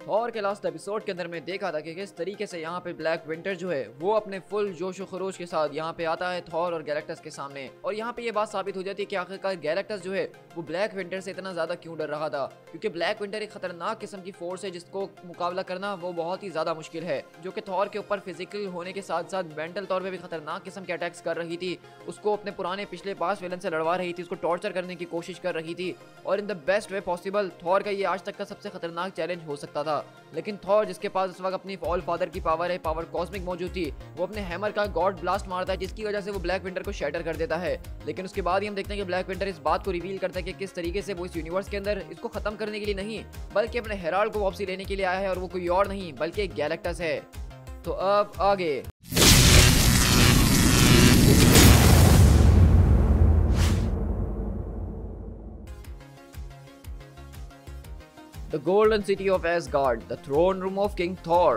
Thor के last episode के अंदर में देखा था कि किस तरीके से यहाँ पे ब्लैक विंटर जो है वो अपने फुल जोश व खरोश के साथ यहाँ पे आता है थॉर और गैलेक्टस के सामने, और यहाँ पे ये बात साबित हो जाती है कि आखिरकार गैलेक्टस जो है वो ब्लैक विंटर से इतना ज्यादा क्यों डर रहा था, क्योंकि ब्लैक विंटर एक खतरनाक किस्म की फोर्स है जिसको मुकाबला करना वो बहुत ही ज्यादा मुश्किल है, जो कि थॉर के ऊपर फिजिकल होने के साथ साथ मेंटल तौर पे भी खतरनाक किस्म के अटैक्स कर रही थी, उसको अपने पुराने पिछले पास विलन से लड़वा रही थी, उसको टॉर्चर करने की कोशिश कर रही थी, और in the best way possible Thor का ये आज तक का सबसे खतरनाक चैलेंज हो सकता था। लेकिन थॉर जिसके पास उस वक्त अपनी ऑल फादर की पावर है, पावर कॉस्मिक मौजूद थी, वो अपने हैमर का गॉड ब्लास्ट मारता है जिसकी वजह से वो ब्लैक विंटर को शैटर कर देता है। लेकिन उसके बाद ही हम देखते हैं कि ब्लैक विंटर इस बात को रिवील करता है कि किस तरीके से वो इस यूनिवर्स के अंदर इसको खत्म करने के लिए नहीं बल्कि अपने हेराल्ड को वापसी लेने के लिए आया है, और वो कोई और नहीं बल्कि गैलेक्टस है। तो अब आगे The Golden City of Asgard, the throne room of King Thor.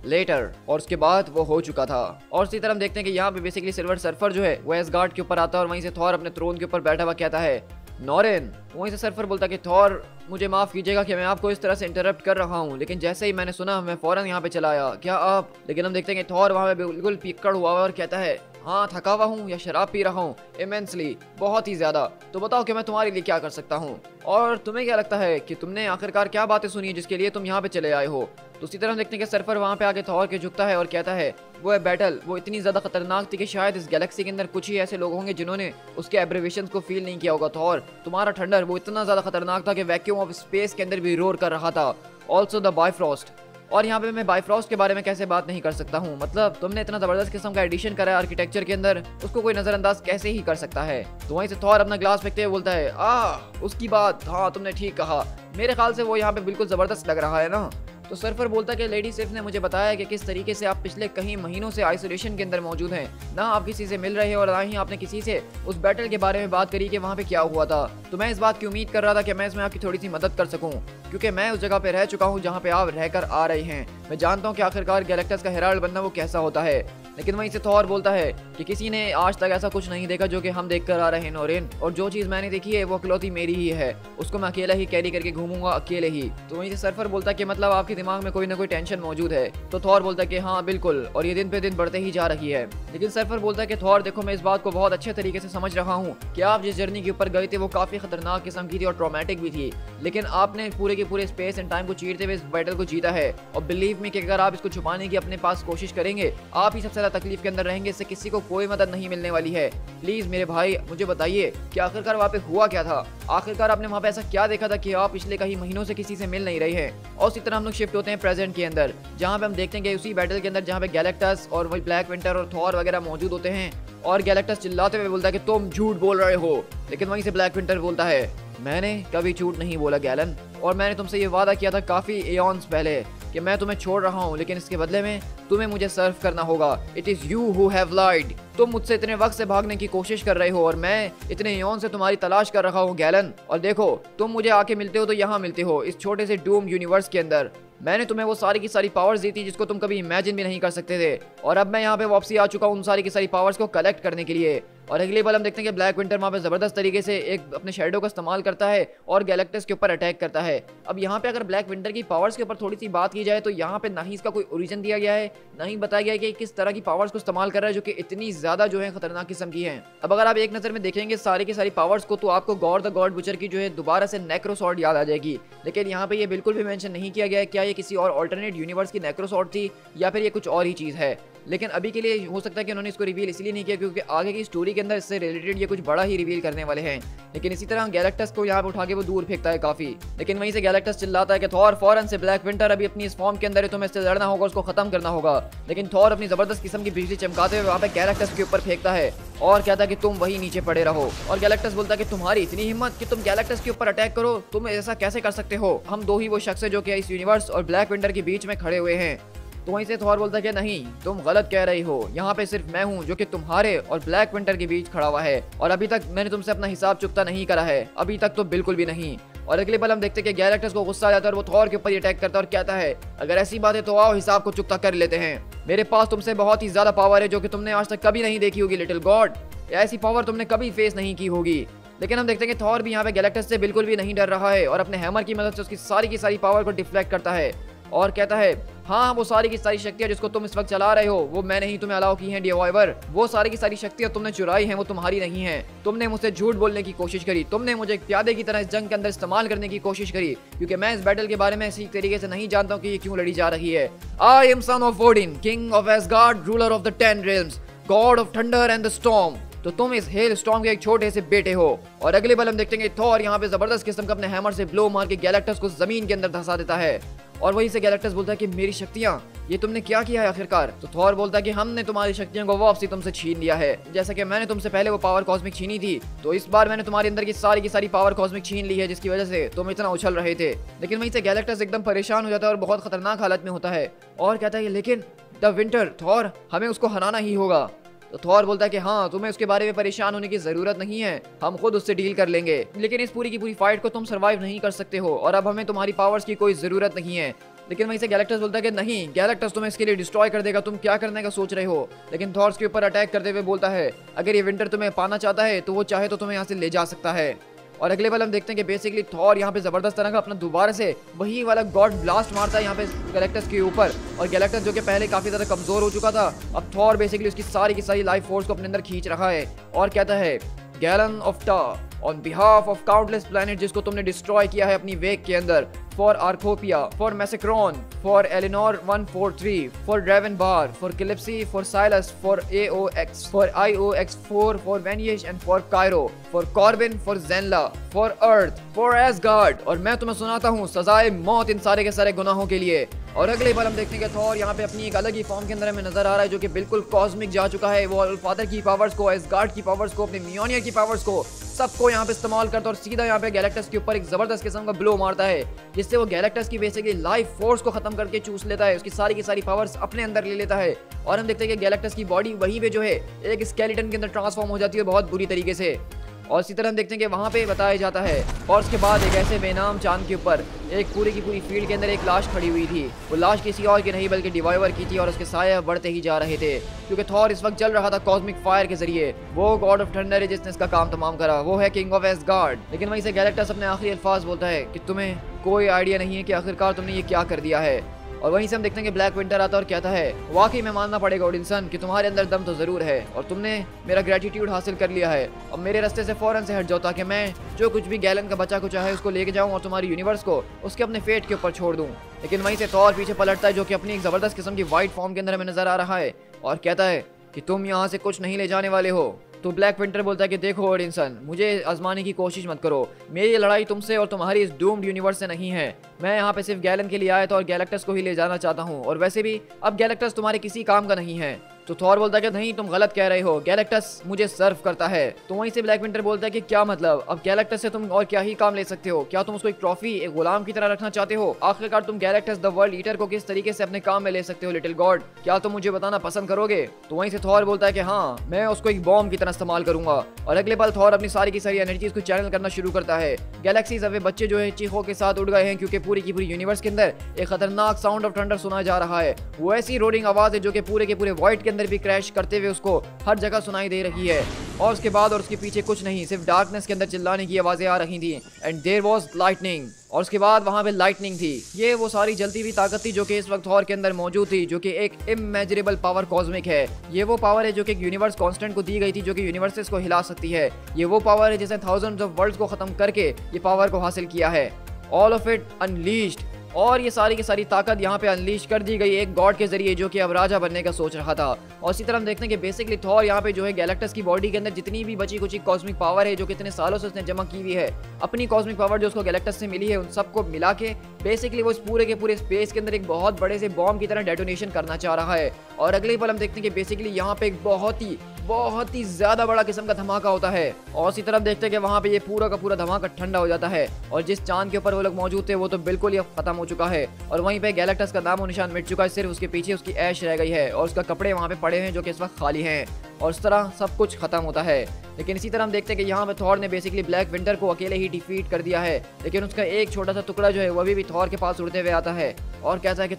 Later, और उसके बाद वो हो चुका था। और इसी तरह हम देखते हैं कि यहाँ पे बेसिकली सिल्वर सर्फर जो है वो एसगार्ड के ऊपर आता है और वहीं से थॉर अपने थ्रोन के ऊपर बैठा हुआ कहता है नॉरेन। वहीं से सर्फर बोलता कि थॉर मुझे माफ कीजिएगा कि मैं आपको इस तरह से इंटरप्ट कर रहा हूँ, लेकिन जैसे ही मैंने सुना मैं फौरन यहाँ पे चला आया, क्या आप। लेकिन हम देखते हैं कि थॉर वहाँ पे बिल्कुल पिकड़ हुआ और कहता है हाँ थका हुआ हूँ या शराब पी रहा हूँ इमेंसली, बहुत ही ज्यादा, तो बताओ कि मैं तुम्हारे लिए क्या कर सकता हूँ, और तुम्हें क्या लगता है कि तुमने आखिरकार क्या बातें सुनी है जिसके लिए तुम यहाँ पे चले आए हो। तो उसी तरह हम देखते हैं कि सर्फर वहाँ पे आके थॉर के झुकता है और कहता है वो बैटल वो इतनी ज्यादा खतरनाक थी कि शायद इस गैलेक्सी के अंदर कुछ ही ऐसे लोग होंगे जिन्होंने उसके एब्रिविएशंस को फील नहीं किया होगा। थॉर तुम्हारा थंडर वो इतना ज्यादा खतरनाक था कि वैक्यूम ऑफ स्पेस के अंदर भी रोर कर रहा था। ऑल्सो द बायफ्रॉस्ट, और यहाँ पे मैं बायफ्रॉस्ट के बारे में कैसे बात नहीं कर सकता हूँ, मतलब तुमने इतना जबरदस्त किस्म का एडिशन करा है आर्किटेक्चर के अंदर, उसको कोई नजरअंदाज कैसे ही कर सकता है। तो वहीं से थॉर अपना ग्लास फेंकते हुए बोलता है उसकी बात, हाँ तुमने ठीक कहा, मेरे ख्याल से वो यहाँ पे बिल्कुल जबरदस्त लग रहा है ना। तो सर्फर बोलता कि लेडी सिर्फ ने मुझे बताया कि किस तरीके से आप पिछले कई महीनों से आइसोलेशन के अंदर मौजूद हैं, ना आप किसी से मिल रहे हो और ना ही आपने किसी से उस बैटल के बारे में बात करी कि वहाँ पे क्या हुआ था। तो मैं इस बात की उम्मीद कर रहा था कि मैं इसमें आपकी थोड़ी सी मदद कर सकूं, क्योंकि मैं उस जगह पे रह चुका हूँ जहाँ पे आप रहकर आ रहे हैं, मैं जानता हूँ कि आखिरकार गैलेक्टस का हेराल्ड बनना वो कैसा होता है। लेकिन वहीं से थॉर बोलता है कि किसी ने आज तक ऐसा कुछ नहीं देखा जो कि हम देख कर आ रहे हैं नोरेन, और जो चीज मैंने देखी है वो अकलौती मेरी ही है, उसको मैं अकेला ही कैरी करके घूमूंगा अकेले ही। तो वहीं से सर्फर बोलता है कि मतलब आपके दिमाग में कोई ना कोई टेंशन मौजूद है। तो थॉर बोलता है कि हाँ बिल्कुल, और ये दिन पे दिन बढ़ते ही जा रही है। लेकिन सर्फर बोलता है कि थॉर देखो मैं इस बात को बहुत अच्छे तरीके से समझ रहा हूँ कि आप जिस जर्नी के ऊपर गए थे वो काफी खतरनाक किस्म की थी और ट्रॉमेटिक भी थी, लेकिन आपने पूरे के पूरे स्पेस एंड टाइम को चीरते हुए इस बैटल को जीता है, और बिलीव मी कि अगर आप इसको छुपाने की अपने पास कोशिश करेंगे आप ही सबसे ज्यादा तकलीफ के अंदर रहेंगे, इससे किसी को कोई मदद नहीं मिलने वाली है। प्लीज मेरे भाई मुझे बताइए कि आखिरकार वहाँ पे हुआ क्या था, आखिरकार आपने वहाँ पे ऐसा क्या देखा था कि आप पिछले कई महीनों से किसी से मिल नहीं रहे हैं। और इसी तरह हम लोग शिफ्ट होते हैं प्रेजेंट के अंदर, जहाँ पे हम देखते हैं कि उसी बैटल के अंदर जहाँ पे गैलेक्टस और वही ब्लैक विंटर और थॉर वगैरह मौजूद होते हैं, और गैलेक्टस चिल्लाते हुए बोलता है कि तुम झूठ बोल रहे हो। लेकिन वहीं से ब्लैक विंटर बोलता है मैंने कभी झूठ नहीं बोला गैलन, और मैंने तुमसे ये वादा किया था काफी एऑन्स पहले कि मैं तुम्हें छोड़ रहा हूँ, लेकिन इसके बदले में तुम्हें मुझे सर्व करना होगा। It is you who have lied, तुम मुझसे इतने वक्त से भागने की कोशिश कर रहे हो और मैं इतने एऑन से तुम्हारी तलाश कर रहा हूँ गैलन, और देखो तुम मुझे आके मिलते हो तो यहाँ मिलते हो इस छोटे से डूम यूनिवर्स के अंदर। मैंने तुम्हें वो सारी की सारी पावर्स दी थी जिसको तुम कभी इमेजिन भी नहीं कर सकते थे, और अब मैं यहाँ पे वापसी आ चुका हूँ उन सारी की सारी पावर्स को कलेक्ट करने के लिए। और अगली बार हम देखते हैं कि ब्लैक विंटर वहाँ पे जबरदस्त तरीके से एक अपने शेडो का इस्तेमाल करता है और गैलेक्टस के ऊपर अटैक करता है। अब यहाँ पे अगर ब्लैक विंटर की पावर्स के ऊपर थोड़ी सी बात की जाए तो यहाँ पे ना ही इसका कोई ओरिजिन दिया गया है, ना ही बताया गया है कि किस तरह की पावर्स को इस्तेमाल कर रहा है जो कि इतनी ज्यादा जो है खतरनाक किस्म की है। अब अगर आप एक नजर में देखेंगे सारी की सारी पावर्स को तो आपको गॉड द गॉड बुचर की जो है दोबारा से नेक्रोसॉर्ड याद आ जाएगी, लेकिन यहाँ पे ये बिल्कुल भी मेंशन नहीं किया गया है क्या ये किसी और अल्टरनेट यूनिवर्स की नेक्रोसॉर्ड थी या फिर ये कुछ और ही चीज है। लेकिन अभी के लिए हो सकता है कि उन्होंने इसको रिवील इसलिए नहीं किया क्योंकि आगे की स्टोरी के अंदर इससे रिलेटेड ये कुछ बड़ा ही रिवील करने वाले हैं। लेकिन इसी तरह गैलेक्टस को यहाँ पे उठा के वो दूर फेंकता है काफी, लेकिन वहीं से गैलेक्टस चिल्लाता है कि थॉर फौरन से ब्लैक विंटर अभी अपनी इस फॉर्म के अंदर है, तुम्हें इससे लड़ना होगा, उसको खत्म करना होगा। लेकिन थॉर अपनी जबरदस्त किस्म की बिजली चमकाते हुए वहाँ पे गैलेक्टस के ऊपर फेंकता है और कहता है कि तुम वही नीचे पड़े रहो। और गैलेक्टस बोलता है कि तुम्हारी इतनी हिम्मत कि तुम गैलेक्टस के ऊपर अटैक करो, तुम ऐसा कैसे कर सकते हो, हम दो ही वो शख्स है जो कि इस यूनिवर्स और ब्लैक विंटर के बीच में खड़े हुए हैं। तो वहीं से थॉर बोलता है कि नहीं तुम गलत कह रही हो, यहाँ पे सिर्फ मैं हूँ जो कि तुम्हारे और ब्लैक विंटर के बीच खड़ा हुआ है, और अभी तक मैंने तुमसे अपना हिसाब चुकता नहीं करा है, अभी तक तो बिल्कुल भी नहीं। और अगले पल हम देखते हैं कि गैलेक्टस को गुस्सा आ जाता है और वो थॉर के ऊपर अटैक करता है और कहता है अगर ऐसी बात है तो आओ हिसाब को चुकता कर लेते हैं, मेरे पास तुमसे बहुत ही ज्यादा पावर है जो कि तुमने आज तक कभी नहीं देखी होगी लिटिल गॉड, ऐसी पावर तुमने कभी फेस नहीं की होगी। लेकिन हम देखते हैं कि थॉर भी यहाँ पे गैलेक्टस से बिल्कुल भी नहीं डर रहा है और अपने हैमर की मदद से उसकी सारी की सारी पावर को डिफ्लेक्ट करता है। और कहता है हाँ, वो सारी की सारी शक्तियां जिसको तुम इस वक्त चला रहे हो वो मैंने ही तुम्हें अलाउ की हैं डिवाइवर। वो सारी की सारी शक्तियां तुमने चुराई हैं, वो तुम्हारी नहीं हैं। तुमने मुझसे झूठ बोलने की कोशिश करी, तुमने मुझे एक प्यादे की तरह इस जंग के अंदर इस्तेमाल करने की कोशिश करी, क्योंकि मैं इस बैटल के बारे में इसी तरीके से नहीं जानता हूँ कि ये क्यों लड़ी जा रही है। I am son of Odin, king of ash gourd, ruler of the 10 realms, God of thunder and the storm. तो तुम इस हेल स्टॉर्म के एक छोटे से बेटे हो। और अगले पल हम देखेंगे थॉर यहाँ पे जबरदस्त किस्म का अपने हैमर से ब्लो मार के गैलेक्टस को जमीन के अंदर धंसा देता है। और वहीं से गैलेक्टस बोलता है कि मेरी शक्तियां, ये तुमने क्या किया है आखिरकार। तो थॉर बोलता है कि हमने तुम्हारी शक्तियों को वापसी तुमसे छीन लिया है, जैसा कि मैंने तुमसे पहले वो पावर कॉस्मिक छीनी थी, तो इस बार मैंने तुम्हारे अंदर की सारी पावर कॉस्मिक छीन ली है, जिसकी वजह से तुम इतना उछल रहे थे। लेकिन वहीं से गैलेक्टस एकदम परेशान हो जाता है और बहुत खतरनाक हालत में होता है और कहता है लेकिन द विंटर, थॉर हमें उसको हराना ही होगा। तो थॉर बोलता है कि हाँ, तुम्हें उसके बारे में परेशान होने की जरूरत नहीं है, हम खुद उससे डील कर लेंगे, लेकिन इस पूरी की पूरी फाइट को तुम सरवाइव नहीं कर सकते हो और अब हमें तुम्हारी पावर्स की कोई जरूरत नहीं है। लेकिन वहीं से गैलेक्टस बोलता है कि नहीं, गैलेक्टस तुम्हें इसके लिए डिस्ट्रॉय कर देगा, तुम क्या करने का सोच रहे हो। लेकिन थॉर्स के ऊपर अटैक करते हुए बोलता है अगर ये विंटर तुम्हें पाना चाहता है तो वो चाहे तो तुम्हें यहाँ से ले जा सकता है। और अगले पल हम देखते हैं कि बेसिकली थॉर यहाँ पे जबरदस्त तरह का अपना दोबारा से वही वाला गॉड ब्लास्ट मारता है यहाँ पे गैलेक्टस के ऊपर। और गैलेक्टस जो कि पहले काफी ज्यादा कमजोर हो चुका था, अब थॉर बेसिकली उसकी सारी की सारी लाइफ फोर्स को अपने अंदर खींच रहा है और कहता है Galan of Taa on behalf of countless planet जिसको तुमने डिस्ट्रॉय किया है अपनी वेक के अंदर, for Arcopia, for Massacron, for Elinor 143, for Drevanbar, for Kilipsy, for Silas, for AOX, for IOX4, for Venias and for Kairo, for Corbin, for Jenla, for Earth, for Asgard. और मैं तुम्हें सुनाता हूँ सजाए मौत इन सारे के सारे गुनाहों के लिए। और अगले बार हम देखते हैं कि थॉर यहाँ पे अपनी एक अलग ही फॉर्म के अंदर हमें नजर आ रहा है, जो कि बिल्कुल कॉस्मिक जा चुका है। वो फादर की पावर्स को, एसगार्ड की पावर्स को, अपने मियोनियर की पावर्स को, सबको यहाँ पे इस्तेमाल करता है और सीधा यहाँ पे गैलेक्टस के ऊपर एक जबरदस्त किस्म का ब्लो मारता है, जिससे वो गैलेक्टस की बेसिकली लाइफ फोर्स को खत्म करके चूस लेता है, उसकी सारी की सारी पावर्स अपने अंदर ले लेता है। और हम देखते हैं कि गैलेक्टस की बॉडी वहीं पे जो है एक स्केलेटन के अंदर ट्रांसफॉर्म हो जाती है बहुत बुरी तरीके से। और इसी तरह हम देखते हैं कि वहाँ पे बताया जाता है और उसके बाद एक ऐसे बेनाम चांद के ऊपर एक पूरी की पूरी फील्ड के अंदर एक लाश खड़ी हुई थी। वो लाश किसी और की नहीं बल्कि डिवाइवर की थी और उसके साये बढ़ते ही जा रहे थे, क्योंकि थॉर इस वक्त चल रहा था कॉस्मिक फायर के जरिए। वो गॉड ऑफ थंडर है जिसने इसका काम तमाम करा, वो है किंग ऑफ एसगार्ड। लेकिन वहीं से गैलेक्टस अपने आखिरी अल्फाज बोलता है कि तुम्हें कोई आइडिया नहीं है कि आखिरकार तुमने ये क्या कर दिया है। और वहीं से हम देखते हैं कि ब्लैक विंटर आता है और कहता है वाकई में मानना पड़ेगा ओडिनसन कि तुम्हारे अंदर दम तो जरूर है और तुमने मेरा ग्रेटिट्यूड हासिल कर लिया है। अब मेरे रास्ते से फौरन से हट जाओ ताकि मैं जो कुछ भी गैलन का बचा कुचा है उसको लेके जाऊं और तुम्हारी यूनिवर्स को उसके अपने फेट के ऊपर छोड़ दूं। लेकिन वहीं से थॉर पीछे पलटता है, जो कि अपनी एक जबरदस्त किस्म की व्हाइट फॉर्म के अंदर हमें नजर आ रहा है और कहता है कि तुम यहाँ से कुछ नहीं ले जाने वाले हो। तो ब्लैक विंटर बोलता है कि देखो ओडिनसन, मुझे आजमाने की कोशिश मत करो, मेरी लड़ाई तुमसे और तुम्हारी इस डूम्ड यूनिवर्स से नहीं है। मैं यहाँ पे सिर्फ गैलन के लिए आया था और गैलेक्टस को ही ले जाना चाहता हूँ, और वैसे भी अब गैलेक्टस तुम्हारे किसी काम का नहीं है। तो थॉर बोलता है कि नहीं, तुम गलत कह रहे हो, गैलेक्टस मुझे सर्व करता है। तो वहीं से ब्लैक विंटर बोलता है कि क्या मतलब, अब गैलेक्टस से तुम और क्या ही काम ले सकते हो, क्या तुम उसको एक ट्रॉफी, एक गुलाम की तरह रखना चाहते हो? आखिरकार तुम गैलेक्टस द वर्ल्ड ईटर को किस तरीके से अपने काम में ले सकते हो लिटिल गॉड, क्या तुम मुझे बताना पसंद करोगे? तो वहीं से थॉर बोलता है कि हाँ, मैं उसको एक बॉम्ब की तरह इस्तेमाल करूंगा। और अगले पल थॉर अपनी सारी की सारी एनर्जीज को चैनल करना शुरू करता है। गैलेक्सीज अब बच्चे जो है चीखों के साथ उड़ गए हैं, क्योंकि पूरी की पूरी यूनिवर्स के अंदर एक खतरनाक साउंड ऑफ थंडर सुना जा रहा है। वो ऐसी रोडिंग आवाज है जो कि पूरे के पूरे वॉइड के अंदर भी क्रैश करते हुए उसको हर जगह सुनाई दे रही है। और उसके बाद और उसके पीछे कुछ नहीं, सिर्फ डार्कनेस के अंदर चिल्लाने की आवाजें आ रही थी। एंड देयर वाज लाइटनिंग, और उसके बाद वहां पे लाइटनिंग थी। ये वो सारी जलती हुई ताकत थी जो कि इस वक्त थॉर के अंदर मौजूद थी, जो कि एक इमेजिनेबल पावर कॉस्मिक है। ये वो पावर है जो कि यूनिवर्स कांस्टेंट को दी गई थी, जो कि यूनिवर्सेस को हिला सकती है। ये वो पावर है जिसने थाउजेंड्स ऑफ वर्ल्ड्स को खत्म करके ये पावर को हासिल किया है। ऑल ऑफ इट अनलीश्ड, और ये सारी की सारी ताकत यहाँ पे अनलीश कर दी गई एक गॉड के जरिए, जो कि अब राजा बनने का सोच रहा था। और इसी तरह हम देखते हैं कि बेसिकली थॉर यहाँ पे जो है गैलेक्टस की बॉडी के अंदर जितनी भी बची कुछ कॉस्मिक पावर है जो कितने सालों से उसने जमा की हुई है, अपनी कॉस्मिक पावर जो उसको गैलेक्टस से मिली है, उन सबको मिला के बेसिकली वो इस पूरे के पूरे स्पेस के अंदर एक बहुत बड़े से बॉम्ब की तरह डेटोनेशन करना चाह रहा है। और अगले पल हम देखते हैं कि बेसिकली यहाँ पे एक बहुत ही ज्यादा बड़ा किस्म का धमाका होता है। और इसी तरफ देखते हैं कि वहाँ पे ये पूरा का पूरा धमाका ठंडा हो जाता है, और जिस चांद के ऊपर वो लोग मौजूद थे वो तो बिल्कुल ही खत्म हो चुका है। और वहीं पे गैलेक्टस का नामो निशान मिट चुका है, सिर्फ उसके पीछे उसकी ऐश रह गई है और उसका कपड़े वहाँ पे पड़े हैं जो कि इस वक्त खाली हैं। और इस तरह सब कुछ खत्म होता है। लेकिन इसी तरह हम देखते हैं कि यहाँ पे थॉर ने बेसिकली ब्लैक विंटर को अकेले ही डिफीट कर दिया है, लेकिन उसका एक छोटा सा टुकड़ा जो है वो भी थॉर के पास उड़ते हुए आता है और कहता है कि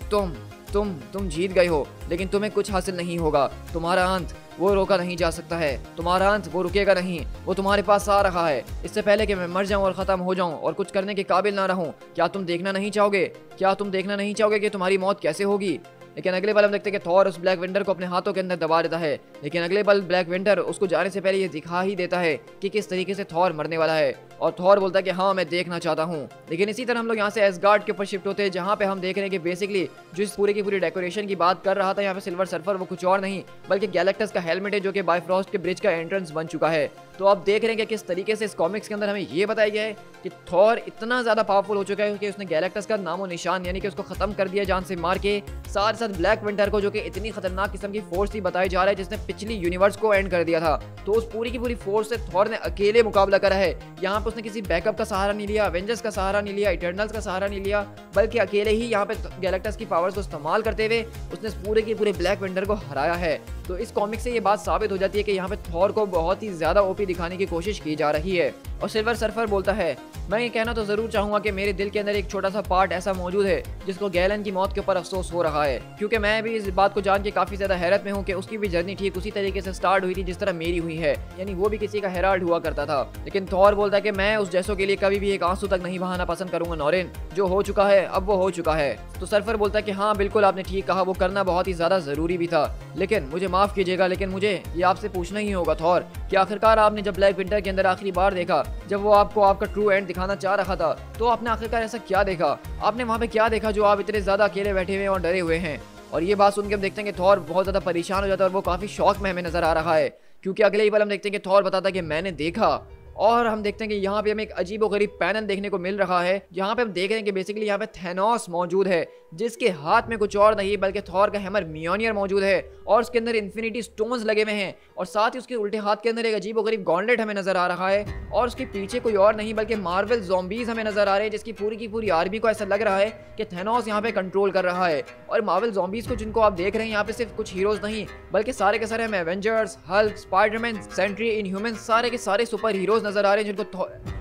तुम जीत गए हो, लेकिन तुम्हें कुछ हासिल नहीं होगा। तुम्हारा अंत वो रोका नहीं जा सकता है, तुम्हारा अंत वो रुकेगा नहीं, वो तुम्हारे पास आ रहा है। इससे पहले कि मैं मर जाऊं और ख़त्म हो जाऊं और कुछ करने के काबिल ना रहूं, क्या तुम देखना नहीं चाहोगे? क्या तुम देखना नहीं चाहोगे कि तुम्हारी मौत कैसे होगी? लेकिन अगले पल हम देखते हैं कि थॉर उस ब्लैक विंटर को अपने हाथों के अंदर दबा देता है। लेकिन अगले पल ब्लैक विंटर उसको जाने से पहले ये दिखा ही देता है कि किस तरीके से थॉर मरने वाला है। और थॉर बोलता है कि हाँ, मैं देखना चाहता हूँ। लेकिन इसी तरह हम लोग यहाँ से एसगार्ड के ऊपर शिफ्ट होते हैं, जहाँ पे हम देख रहे हैं कि बेसिकली जो इस पूरे की पूरी डेकोरेशन की बात कर रहा था यहाँ पे सिल्वर सर्फर, वो कुछ और नहीं बल्कि गैलेक्टस का हेलमेट है, जो कि बायफ्रॉस्ट के ब्रिज का एंट्रेंस बन चुका है। तो आप देख रहे हैं कि किस तरीके से इस कॉमिक्स के अंदर हमें ये बताया गया है कि थॉर इतना ज़्यादा पावरफुल हो चुका है कि उसने गैलेक्टस का नामो निशान यानी कि उसको खत्म कर दिया जान से मार के। साथ साथ ब्लैक विंटर को, जो कि इतनी खतरनाक किस्म की फोर्स थी बताई जा रहा है, जिसने पिछली यूनिवर्स को एंड कर दिया था, तो उस पूरी की पूरी फोर्स से थॉर ने अकेले मुकाबला करा है। यहाँ पे उसने किसी बैकअप का सहारा नहीं लिया, एवेंजर्स का सहारा नहीं लिया, इटर्नल्स का सहारा नहीं लिया, बल्कि अकेले ही यहाँ पे गैलेक्टस की पावर्स को इस्तेमाल करते हुए उसने पूरे के पूरे ब्लैक विंटर को हराया है। तो इस कॉमिक से ये बात साबित हो जाती है कि यहाँ पे थॉर को बहुत ही ज्यादा ओपी दिखाने की कोशिश की जा रही है। और सिल्वर सर्फर बोलता है, मैं ये कहना तो जरूर चाहूंगा कि मेरे दिल के अंदर एक छोटा सा पार्ट ऐसा मौजूद है जिसको गैलन की मौत के ऊपर अफसोस हो रहा है, क्योंकि मैं भी इस बात को जान के काफी ज्यादा हैरत में हूँ कि उसकी भी जर्नी ठीक उसी तरीके से स्टार्ट हुई थी जिस तरह मेरी हुई है, यानी वो भी किसी का हेराल्ड हुआ करता था। लेकिन थॉर बोलता है कि मैं उस जैसों के लिए कभी भी एक आंसू तक नहीं बहाना पसंद करूंगा नॉरिन, जो हो चुका है अब वो हो चुका है। तो सर्फर बोलता है कि हाँ बिल्कुल आपने ठीक कहा, वो करना बहुत ही ज्यादा जरूरी भी था, लेकिन मुझे माफ कीजिएगा, लेकिन मुझे ये आपसे पूछना ही होगा थॉर कि आखिरकार आपने जब ब्लैक विंटर के अंदर आखिरी बार देखा, जब वो आपको आपका ट्रू एंड दिखाना चाह रहा था, तो आपने आखिरकार ऐसा क्या देखा? आपने वहाँ पे क्या देखा जो आप इतने ज्यादा अकेले बैठे हुए और डरे हुए हैं? और ये बात सुन के हम देखते हैं कि थॉर बहुत ज्यादा परेशान हो जाता है और वो काफी शौक में हमें नजर आ रहा है, क्योंकि अगले ही पल हम देखते हैं कि थॉर बताता है कि मैंने देखा। और हम देखते हैं कि यहाँ पे हमें एक अजीब व गरीब पैनल देखने को मिल रहा है, जहाँ पे हम देख रहे हैं कि बेसिकली यहाँ पे थैनोस मौजूद है, जिसके हाथ में कुछ और नहीं बल्कि थॉर का हैमर म्योनियर मौजूद है और उसके अंदर इन्फिनिटी स्टोन्स लगे हुए हैं, और साथ ही उसके उल्टे हाथ के अंदर एक अजीब व गरीब गॉन्टलेट हमें नजर आ रहा है, और उसके पीछे कोई और नहीं बल्कि मार्वल ज़ॉम्बीज हमें नजर आ रहे हैं, जिसकी पूरी की पूरी आर्मी को ऐसा लग रहा है कि थैनोस यहाँ पे कंट्रोल कर रहा है। और मार्वल ज़ॉम्बीज को जिनको आप देख रहे हैं यहाँ पे सिर्फ कुछ हीरोज नहीं बल्कि सारे के सारे हमें Avengers, Hulk, Spiderman, Sentry, Inhuman सारे के सारे सुपर हीरोज नजर आ रहे हैं,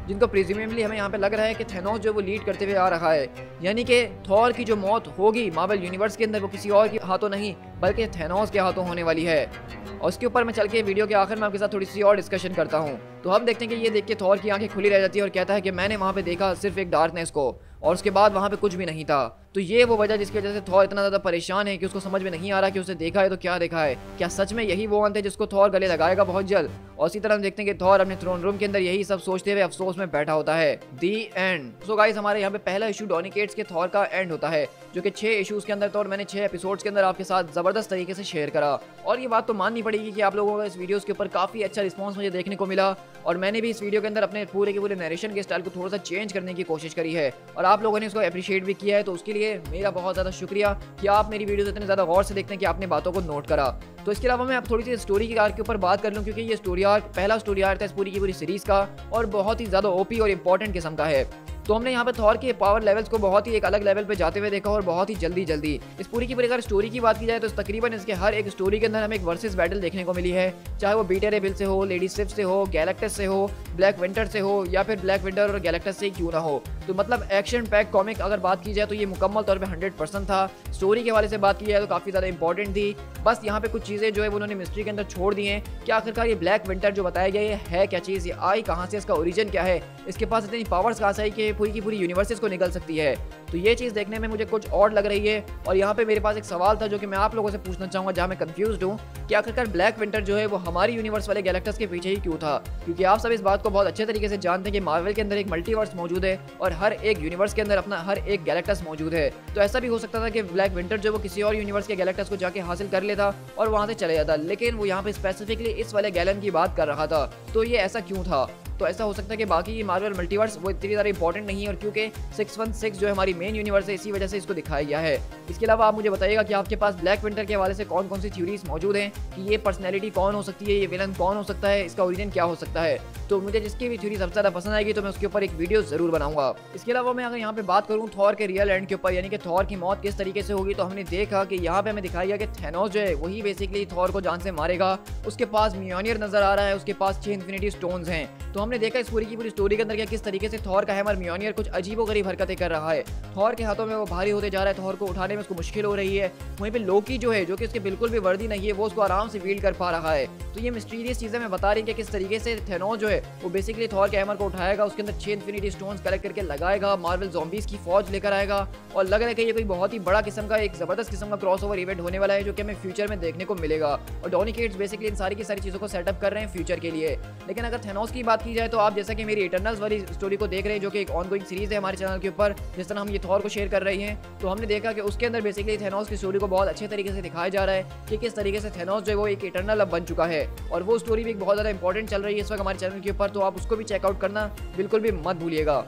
जिनको प्रिज्यूमेबली हमें यहाँ पे लग रहा है कि थैनोस जो वो लीड करते हुए आ रहा है, यानी कि थॉर की जो मौत होगी मार्वल यूनिवर्स के अंदर वो किसी और के हाथों नहीं बल्कि थैनोस के हाथों होने वाली है। और उसके ऊपर मैं चल के वीडियो के आखिर में आपके साथ थोड़ी सी और डिस्कशन करता हूँ। तो हम देखते हैं कि ये देख के थॉर की आंखें खुली रह जाती है और कहता है कि मैंने वहाँ पे देखा सिर्फ एक डार्कनेस को, और उसके बाद वहाँ पे कुछ भी नहीं था। तो ये वो वजह जिसकी वजह से थॉर इतना ज़्यादा परेशान है कि उसको समझ में नहीं आ रहा कि उसे देखा है तो क्या देखा है, क्या सच में यही वो अंत है जिसको थॉर गले लगाएगा बहुत जल्द। और इसी तरह हम देखते हैं कि थॉर अपने थ्रोन रूम के अंदर यही सब सोचते हुए अफसोस में बैठा होता है। दी एंड। सो गाइस, हमारे यहाँ पे पहला इशू डॉनिकेट्स के थॉर का एंड होता है, जो कि 6 इशूज़ के अंदर था और मैंने 6 एपिसोड्स के अंदर आपके साथ ज़बरदस्त तरीके से शेयर करा। और ये बात तो माननी पड़ेगी कि आप लोगों का इस वीडियोज़ के ऊपर काफ़ी अच्छा रिस्पॉन्स मुझे देखने को मिला, और मैंने भी इस वीडियो के अंदर अपने पूरे के पूरे नरेशन के स्टाइल को थोड़ा सा चेंज करने की कोशिश करी है, और आप लोगों ने इसको अप्रिशिएट भी किया है। तो उसके लिए मेरा बहुत ज़्यादा शुक्रिया कि आप मेरी वीडियोस इतने ज़्यादा गौर से देखते हैं कि आपने बातों को नोट करा। तो इसके अलावा मैं आप थोड़ी सी स्टोरी के आर्क के ऊपर बात कर लूँ, क्योंकि ये स्टोरी आर्क पहला स्टोरी आर्क था इस पूरी की पूरी सीरीज़ का, और बहुत ही ज़्यादा ओपी और इंपॉर्टेंट किस्म का है। तो हमने यहाँ पे थॉर के पावर लेवल्स को बहुत ही एक अलग लेवल पे जाते हुए देखा, और बहुत ही जल्दी इस पूरी की पूरी अगर स्टोरी की बात की जाए तो तकरीबन इसके हर एक स्टोरी के अंदर हमें एक वर्सेस बैटल देखने को मिली है, चाहे वो बीटर एविल से हो, लेडी सिफ से हो, गैलेक्टस से हो, ब्लैक विंटर से हो, या फिर ब्लैक विंटर और गैलेक्टस से ही क्यों ना हो। तो मतलब एक्शन पैक कॉमिक अगर बात की जाए तो ये मुकम्मल तौर पे 100% था। स्टोरी के हवाले से बात की जाए तो काफ़ी ज़्यादा इंपॉर्टेंट थी। बस यहाँ पे कुछ चीज़ें जो है उन्होंने मिस्ट्री के अंदर छोड़ दी हैं कि आखिरकार ये ब्लैक विंटर जो बताया गया है क्या चीज़, ये आई कहाँ से, इसका ओरिजिन क्या है, इसके पास इतनी पावर्स कहाँ से आई कि पूरी की पूरी यूनिवर्सिस को निकल सकती है। तो ये चीज़ देखने में मुझे कुछ और लग रही है। और यहाँ पे मेरे पास एक सवाल था जो कि मैं आप लोगों से पूछना चाहूँगा, जहाँ मैं कंफ्यूज्ड हूँ कि आखिरकार ब्लैक विंटर जो है वो हमारी यूनिवर्स वाले गैलेक्टस के पीछे ही क्यों था, क्योंकि आप सब इस बात को बहुत अच्छे तरीके से जानते हैं कि मार्वल के अंदर एक मल्टीवर्स मौजूद है और हर एक यूनिवर्स के अंदर अपना हर एक गैलेक्टस मौजूद है। तो ऐसा भी हो सकता था कि ब्लैक विंटर जो वो किसी और यूनिवर्स के गैलेक्टस को जाके हासिल कर लेता और वहाँ से चले जाता, लेकिन वो यहाँ पे स्पेसिफिकली इस वाले गैलन की बात कर रहा था। तो ये ऐसा क्यों था? तो ऐसा हो सकता है कि बाकी ये मार्वल मल्टीवर्स वो इतनी ज़्यादा इंपॉर्टेंट नहीं है, और क्योंकि 616 जो है हमारी मेन यूनिवर्स है, इसी वजह से इसको दिखाया गया है। इसके अलावा आप मुझे बताइएगा कि आपके पास ब्लैक विंटर के हवाले से कौन कौन सी थ्योरीज मौजूद हैं कि ये पर्सनैलिटी कौन हो सकती है, ये विलन कौन हो सकता है, इसका ओरिजिन क्या हो सकता है। तो मुझे जिसकी भी थ्योरी सबसे ज़्यादा पसंद आएगी तो मैं उसके ऊपर एक वीडियो ज़रूर बनाऊंगा। इसके अलावा मैं अगर यहाँ पे बात करूँ थॉर के रियल एंड के ऊपर, यानी कि थॉर की मौत किस तरीके से होगी, तो हमने देखा कि यहाँ पे हमें दिखाया गया कि थैनोस जो है वही बेसिकली थॉर को जान से मारेगा। उसके पास म्योनियर नजर आ रहा है, उसके पास 6 इन्फिनिटी स्टोन्स हैं। तो हमने देखा इस पूरी की पूरी स्टोरी के अंदर किस तरीके से थॉर का हैमर म्योनियर कुछ अजीबो गरीब हरकतें कर रहा है। थॉर के हाथों में वो भारी होते जा रहा है, थॉर को उठाने में उसको मुश्किल हो रही है। वहीं पे लोकी जो है, जो कि उसके बिल्कुल भी वर्दी नहीं है, वो उसको आराम से वील्ड कर पा रहा है। तो ये मिस्टीरियस चीजें मैं बता रही कि किस तरीके से थेनोस जो है वो बेसिकली थॉर के हैमर को उठाएगा, उसके अंदर 6 इंफिनिटी स्टोन्स कलेक्ट करके लगाएगा, मार्वल ज़ॉम्बीज की फौज लेकर आएगा और लग रहा है कि ये कोई बहुत ही बड़ा किस्म का, एक जबरदस्त किस्म का क्रॉसओवर इवेंट होने वाला है जो कि हमें फ्यूचर में देखने को मिलेगा। और डॉनी केट्स बेसिकली इन सारी की सारी चीजों को सेटअप कर रहे हैं फ्यूचर के लिए। लेकिन अगर थेनोस की बात की जाए तो आप जैसा कि मेरी इटर्नल्स वाली स्टोरी को देख रहे हैं, जो कि एक ऑनगोइंग सीरीज है हमारे चैनल के ऊपर, जिस तरह हम ये थॉर को शेयर कर रहे हैं, तो हमने देखा कि उसके अंदर बेसिकली थेनोस की स्टोरी को बहुत अच्छे तरीके से दिखाया जा रहा है कि किस तरीके से थेनोस जो है वो एक इटर्नल अब बन चुका है। और वो स्टोरी भी एक बहुत ज़्यादा इंपॉर्टेंट चल रही है इस वक्त हमारे चैनल के ऊपर, तो आप उसको भी चेकआउट करना बिल्कुल भी मत भूलिएगा।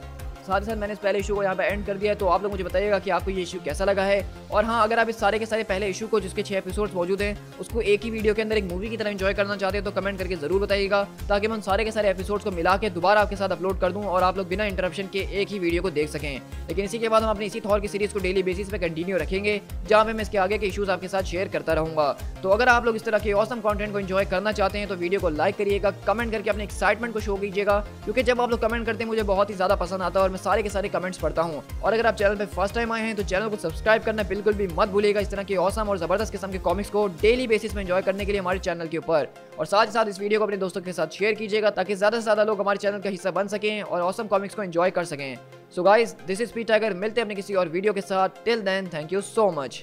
साथ ही साथ मैंने इस पहले इशू को यहाँ पे एंड कर दिया है, तो आप लोग मुझे बताइएगा कि आपको ये इशू कैसा लगा है। और हाँ, अगर आप इस सारे के सारे पहले इशू को, जिसके 6 एपिसोड्स मौजूद हैं, उसको एक ही वीडियो के अंदर एक मूवी की तरह एंजॉय करना चाहते हैं तो कमेंट करके जरूर बताइएगा, ताकि मैं उन सारे के सारे एपिसोड्स को मिला के दोबारा आपके साथ अपलोड कर दूँ और आप लोग बिना इंटरप्शन के एक ही वीडियो को देख सकें। लेकिन इसी के बाद हम अपनी इसी थॉर की सीरीज को डेली बेसिस पे कंटिन्यू रखेंगे, जहाँ मैं इसके आगे के इशूज आपके साथ शेयर करता रहूँगा। तो अगर आप लोग इस तरह के ऑसम कंटेंट को एंजॉय करना चाहते हैं तो वीडियो को लाइक करिएगा, कमेंट करके अपने एक्साइटमेंट को शो कीजिएगा, क्योंकि जब आप लोग कमेंट करते हैं मुझे बहुत ही ज़्यादा पसंद आता है और मैं सारे के सारे कमेंट्स पढ़ता हूं। और अगर आप चैनल पे फर्स्ट टाइम आए हैं तो चैनल को सब्सक्राइब करना बिल्कुल भी मत भूलिएगा, इस तरह के ऑसम और जबरदस्त किस्म के कॉमिक्स को डेली बेसिस में एंजॉय करने के लिए हमारे चैनल के ऊपर। और साथ ही साथ इस वीडियो को अपने दोस्तों के साथ शेयर कीजिएगा, ताकि ज्यादा से ज्यादा लोग हमारे चैनल का हिस्सा बन सकें और ऑसम कॉमिक्स को एंजॉय कर सकें। So guys, this is P Tiger, मिलते हैं अपने किसी और वीडियो के साथ। Till then, thank you so much.